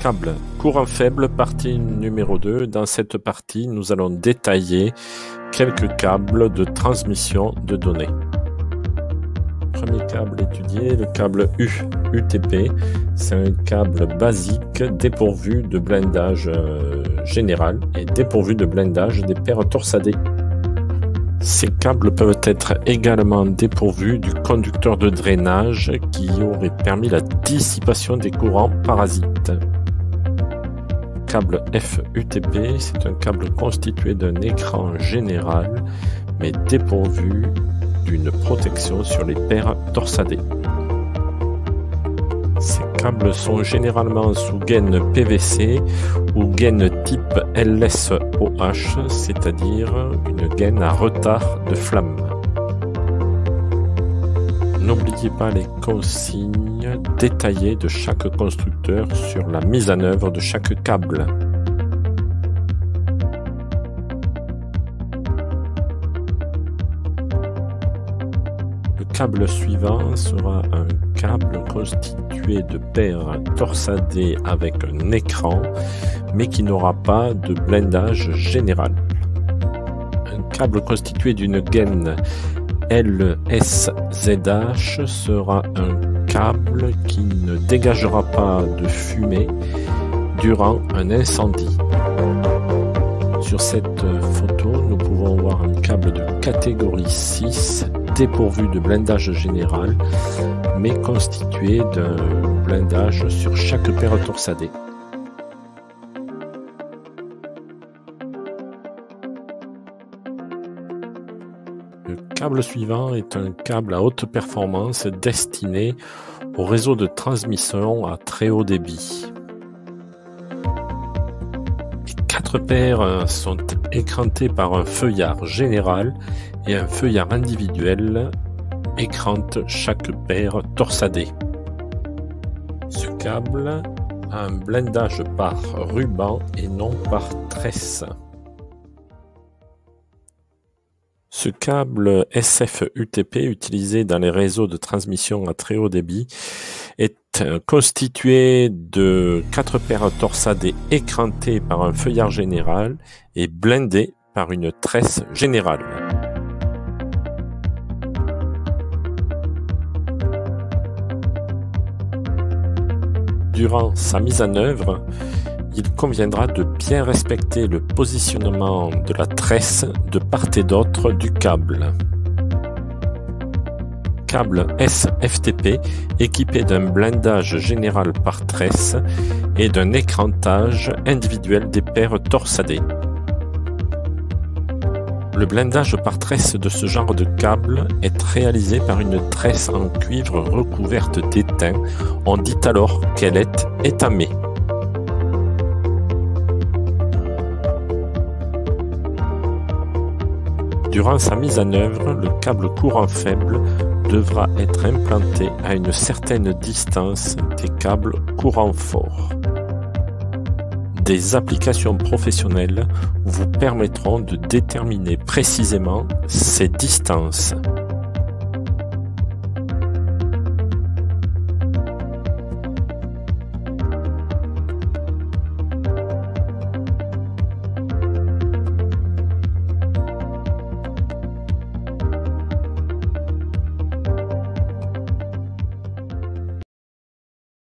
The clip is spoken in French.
Câble courant faible, partie numéro 2. Dans cette partie, nous allons détailler quelques câbles de transmission de données. Premier câble étudié, le câble UTP. C'est un câble basique dépourvu de blindage général et dépourvu de blindage des paires torsadées. Ces câbles peuvent être également dépourvus du conducteur de drainage qui aurait permis la dissipation des courants parasites. Câble FUTP, c'est un câble constitué d'un écran général mais dépourvu d'une protection sur les paires torsadées. Ces câbles sont généralement sous gaine PVC ou gaine type LSOH, c'est-à-dire une gaine à retard de flamme. N'oubliez pas les consignes détaillées de chaque constructeur sur la mise en œuvre de chaque câble. Le câble suivant sera un câble constitué de paires torsadées avec un écran, mais qui n'aura pas de blindage général. Un câble constitué d'une gaine LSZH sera un câble qui ne dégagera pas de fumée durant un incendie. Sur cette photo, nous pouvons voir un câble de catégorie 6 dépourvu de blindage général, mais constitué d'un blindage sur chaque paire torsadée. Le câble suivant est un câble à haute performance destiné au réseau de transmission à très haut débit. Les 4 paires sont écrantées par un feuillard général et un feuillard individuel écrante chaque paire torsadée. Ce câble a un blindage par ruban et non par tresse. Ce câble SFUTP utilisé dans les réseaux de transmission à très haut débit est constitué de 4 paires torsadées écrantées par un feuillard général et blindées par une tresse générale. Durant sa mise en œuvre, il conviendra de bien respecter le positionnement de la tresse de part et d'autre du câble. Câble SFTP équipé d'un blindage général par tresse et d'un écrantage individuel des paires torsadées. Le blindage par tresse de ce genre de câble est réalisé par une tresse en cuivre recouverte d'étain. On dit alors qu'elle est étamée. Durant sa mise en œuvre, le câble courant faible devra être implanté à une certaine distance des câbles courant fort. Des applications professionnelles vous permettront de déterminer précisément ces distances.